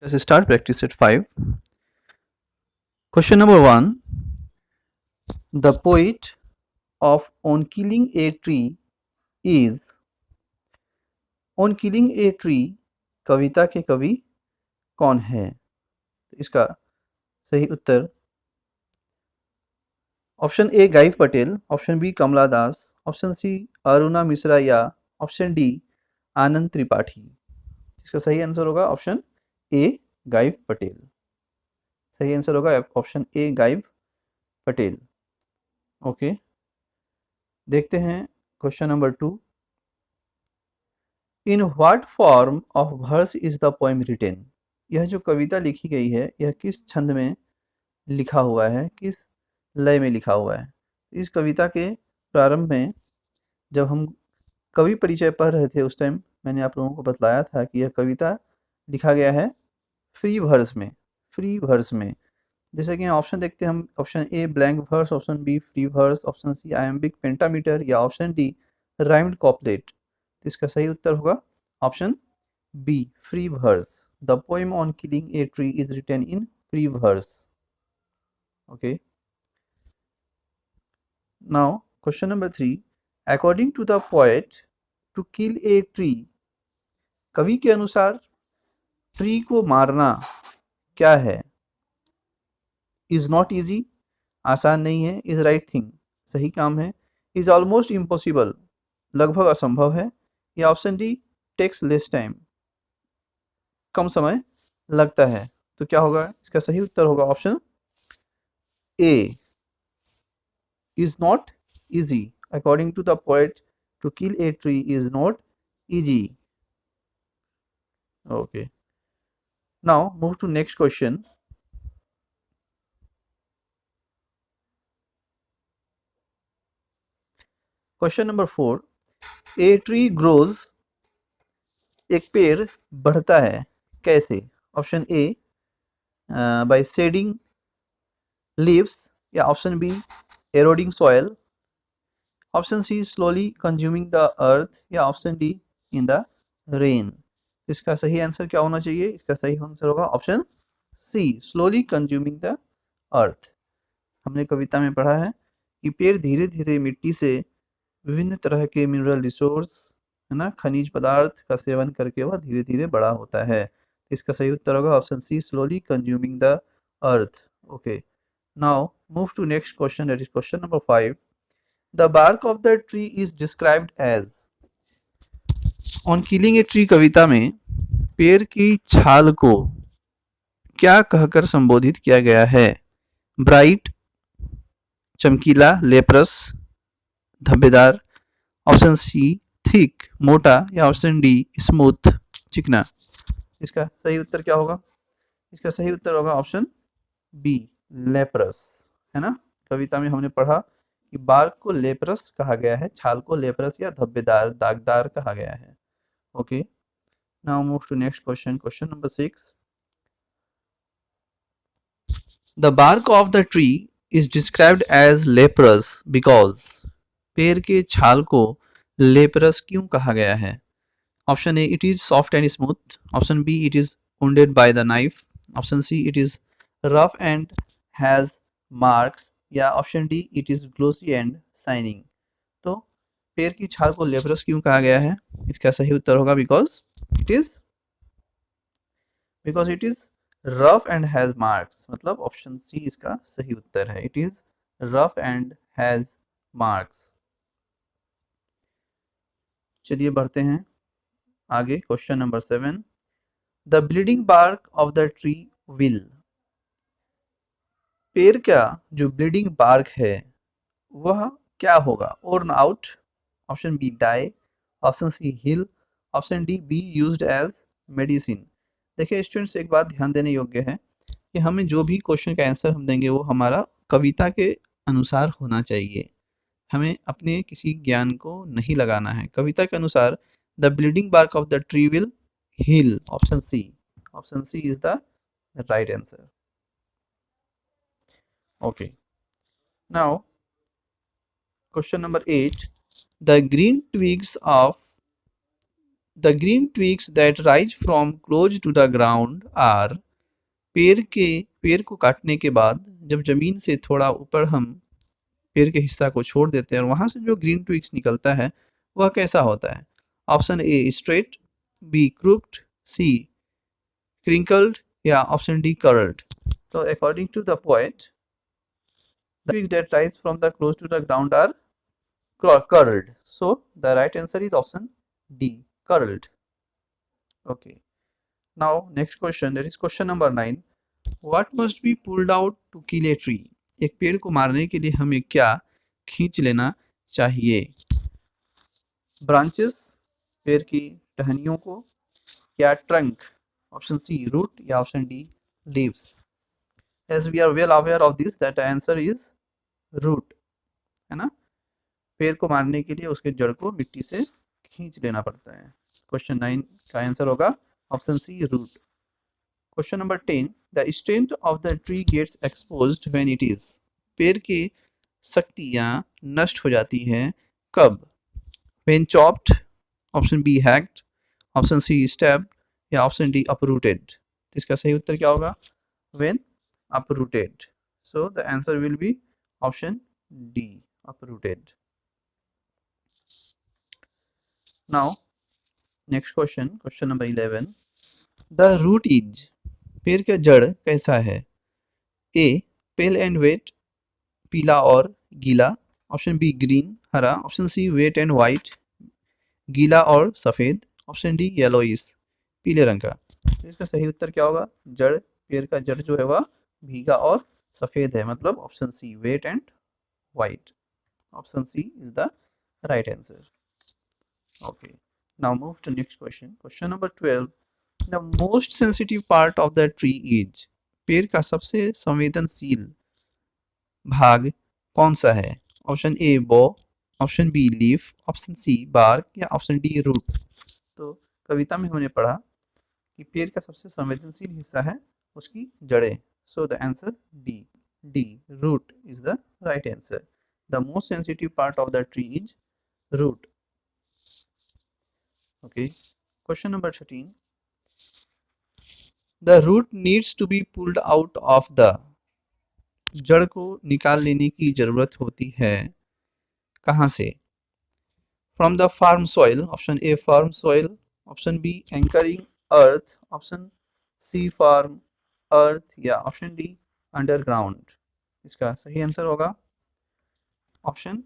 Let's start practice at 5. Question number 1. The poet of On Killing a Tree is On Killing a Tree कविता के कवि कौन है? इसका सही उत्तर option A Gieve Patel, option B Kamala Das, option C Aruna Mishra या ऑप्शन डी आनंद त्रिपाठी। इसका सही आंसर होगा ऑप्शन ए गाइव पटेल। सही आंसर होगा option A Gieve Patel. Okay, देखते हैं question number 2। In what form of verse is the poem written? यह जो कविता लिखी गई है यह किस छंद में लिखा हुआ है, किस लय में लिखा हुआ है? इस कविता के प्रारंभ में जब हम कवि परिचय पढ़ रहे थे उस टाइम मैंने आप लोगों को बतलाया था कि यह कविता लिखा गया है फ्री वर्स में। फ्री वर्स में जैसे कि ऑप्शन देखते हैं हम, option A blank verse, option B free verse, option C iambic pentameter या ऑप्शन डी राइम्ड कॉपलेट। तो इसका सही उत्तर होगा option B free verse. The poem on killing a tree is written in free verse. Okay, now question number 3। According to the poet, to kill a tree, कवि के अनुसार tree को मारना क्या है? इज नॉट ईजी, आसान नहीं है। इज राइट थिंग, सही काम है। इज ऑलमोस्ट इम्पॉसिबल, लगभग असंभव है। या option D takes less time, कम समय लगता है। तो क्या होगा? इसका सही उत्तर होगा option A is not easy. According to the poet, to kill a tree is not easy. Okay, now move to next question. Question number 4। A tree grows, एक पेड़ बढ़ता है कैसे? Option A by shedding leaves या option B eroding soil, option C slowly consuming the earth या option D in the rain. इसका सही answer क्या होना चाहिए? इसका सही आंसर होगा option C slowly consuming the earth. हमने कविता में पढ़ा है कि पेड़ धीरे धीरे मिट्टी से विभिन्न तरह के मिनरल रिसोर्स, है ना, खनिज पदार्थ का सेवन करके वह धीरे धीरे बड़ा होता है। इसका सही उत्तर होगा option C slowly consuming the earth. Okay, now move to next question, that is question number 5। The bark of the tree is described as. On killing a tree कविता में पेड़ की छाल को क्या कहकर संबोधित किया गया है? ब्राइट, चमकीला, लेप्रस, धब्बेदार, ऑप्शन सी थिक, मोटा या ऑप्शन डी स्मूथ, चिकना। इसका सही उत्तर क्या होगा? इसका सही उत्तर होगा ऑप्शन बी लेप्रस, है ना। कविता में हमने पढ़ा कि बार्क को लेप्रस कहा गया है, छाल को लेप्रस या धब्बेदार, दागदार कहा गया है। Okay, now move to next question, question number 6। The bark of the tree is described as leprous because, पेड़ के छाल को लेप्रस क्यों कहा गया है? Option A it is soft and smooth, option B it is wounded by the knife, option C it is rough and has marks या option D it is glossy and shining. तो पेड़ की छाल को लेप्रस क्यों कहा गया है? इसका सही उत्तर होगा because it is rough and has marks, मतलब ऑप्शन सी इसका सही उत्तर है। It is rough and has marks. चलिए बढ़ते हैं आगे, question number 7। The bleeding bark of the tree will, पेड़ का जो ब्लीडिंग बार्क है वह क्या होगा? Worn out, option B die, option C heal, option D be used as medicine. देखिए स्टूडेंट्स, एक बात ध्यान देने योग्य है कि हमें जो भी क्वेश्चन का आंसर हम देंगे वो हमारा कविता के अनुसार होना चाहिए। हमें अपने किसी ज्ञान को नहीं लगाना है। कविता के अनुसार the bleeding bark of the tree will heal, option C is the right answer. Okay, now question number 8। The green twigs of the green twigs that rise from close to the ground are, पेड़ को काटने के बाद जब जमीन से थोड़ा ऊपर हम पेड़ के हिस्सा को छोड़ देते हैं और वहां से जो ग्रीन ट्विग्स निकलता है वह कैसा होता है? Option A straight, B crooked, C crinkled या ऑप्शन डी कर्ल्ड। तो according to the poet, the twigs that rise from the close to the ground are curled. So the right answer is option D, curled. Okay. Now next question, that is question number 9. What must be pulled out to kill a tree? एक पेड़ को मारने के लिए हमें क्या खींच लेना चाहिए? ब्रांचेस, पेड़ की टहनियों को, या ट्रंक, ऑप्शन सी रूट या option D leaves. As we are well aware of this, that the answer is root, है ना। पेड़ को मारने के लिए उसके जड़ को मिट्टी से खींच लेना पड़ता है। क्वेश्चन 9 का आंसर होगा option C root. Question number 10, the strength of the tree gets exposed when it is, पेड़ की शक्तियां नष्ट हो जाती हैं कब? When chopped, option B hacked, option C stabbed या ऑप्शन डी अपरूटेड। इसका सही उत्तर क्या होगा? When uprooted. So the answer will be option D, uprooted. Now next question, question number 11. The root is, पेड़ का जड़ कैसा है? A pale and wet, पीला और गीला, ऑप्शन बी ग्रीन हरा, option C wet and white, गीला और सफ़ेद, ऑप्शन डी येलोइस, पीले रंग का। तो इसका सही उत्तर क्या होगा? जड़, पेड़ का जड़ जो है वह भीगा और सफेद है, मतलब option C wet and white. Option C is the right answer. Okay, now move to next question, question number 12. The most sensitive part of the tree is, पेड़ का सबसे संवेदनशील भाग कौन सा है? Option A bough, option B leaf, option C bark या option D root. तो कविता में हमने पढ़ा कि पेड़ का सबसे संवेदनशील हिस्सा है उसकी जड़ें। So the answer D, root is the right answer. The most sensitive part of the tree is root. Okay. Question number 13. The root needs to be pulled out of the, जड़ को निकाल लेने की जरूरत होती है कहाँ से? From the farm soil, option A farm soil, option B anchoring earth, option C farm अर्थ या ऑप्शन डी अंडरग्राउंड। इसका सही आंसर होगा option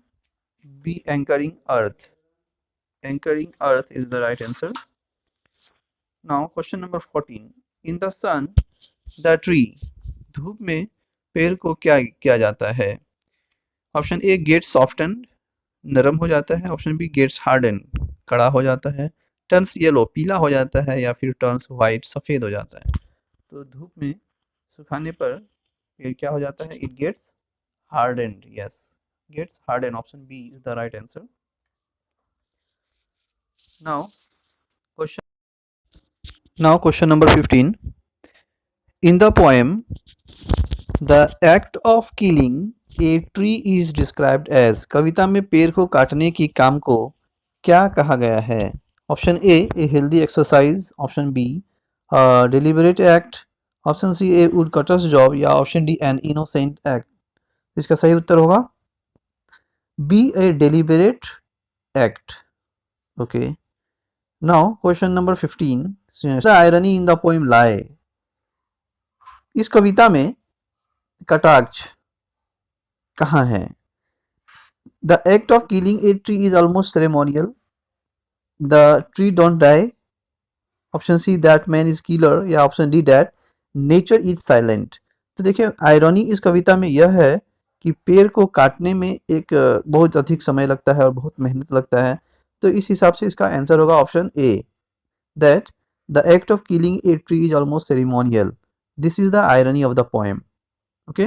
B anchoring earth. Anchoring earth is the right answer. Now question number 14. In the sun the tree, धूप में पेड़ को क्या किया जाता है? ऑप्शन ए गेट्स सॉफ्टन, नरम हो जाता है, ऑप्शन बी गेट्स हार्डन, कड़ा हो जाता है, टर्न्स येलो, पीला हो जाता है, या फिर टर्न्स वाइट, सफ़ेद हो जाता है। तो धूप में सुखाने पर ये क्या हो जाता है? It gets hardened. Yes, gets hardened, option B is the right answer. Now question number 15. In the poem the act of killing a tree is described as, कविता में पेड़ को काटने की काम को क्या कहा गया है? Option A healthy exercise, option B deliberate act, option C a wood cutters job या option D an innocent act. इसका सही उत्तर होगा B a deliberate act. Okay, now question number 15. The irony in the poem lie, इस कविता में कटाक्ष कहाँ है? The act of killing a tree is almost ceremonial, the tree don't die, option C that man is killer या option D that nature is silent. तो देखिए, irony इस कविता में यह है कि पेड़ को काटने में एक बहुत अधिक समय लगता है और बहुत मेहनत लगता है। तो इस हिसाब से इसका आंसर होगा option A, that the act of killing a tree is almost ceremonial. This is the irony of the poem. Okay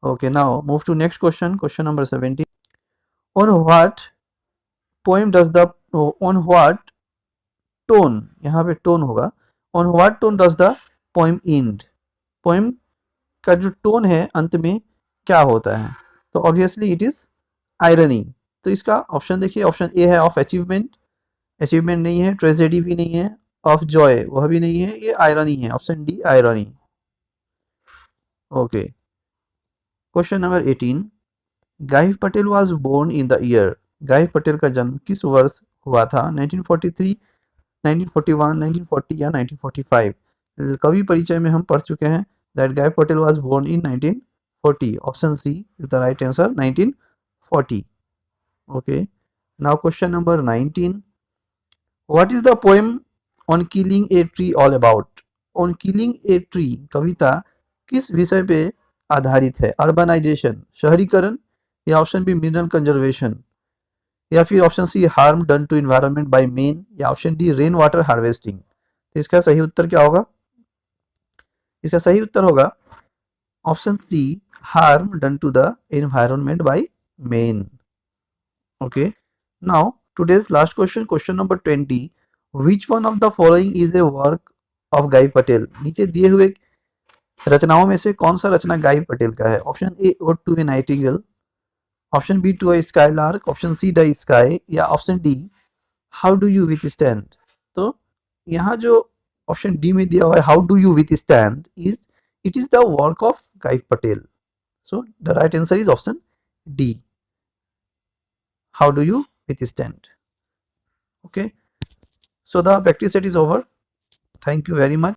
okay, now move to next question, question number 17. On what poem does the, on what tone, यहाँ पे tone होगा, on what tone does the poem end, poem का जो tone है अंत में क्या होता है? तो ऑब्वियसली इट इज आयरनी। तो इसका ऑप्शन देखिए, ऑप्शन ए है ऑफ अचीवमेंट, अचीवमेंट नहीं है, ट्रेजेडी भी नहीं है, ऑफ जॉय वह भी नहीं है, ये आयरनी है, option D irony. Okay, question number 18, Gieve Patel was born in the year, Gieve Patel का जन्म किस वर्ष हुआ था? 1943, 1941, 1940 या 1945? कवि परिचय में हम पढ़ चुके हैं that Gieve Patel was born in 1940, option C is the right answer, 1940। Okay, now question number 19, what is the poem on killing a tree all about? On killing a tree कविता किस विषय पे आधारित है? अर्बनाइजेशन, शहरीकरण, या ऑप्शन बी मिनरल कंजर्वेशन, या फिर option C harm done to environment by man, या option D rain water harvesting? तो इसका सही उत्तर क्या होगा? इसका सही उत्तर होगा option C harm done to the environment by man. Okay, now today's last question, question number 20, which one of the following is a work of Gieve Patel? नीचे दिए हुए रचनाओं में से कौन सा रचना गाइव पटेल का है? Option A ode to a nightingale, option B to a skylark, option C the sky, या option D how do you withstand? तो यहाँ जो ऑप्शन डी में दिया हुआ है how do you withstand is it is the work of Gieve Patel, so the right answer is option D, how do you withstand. Okay, so the practice set is over. Thank you very much.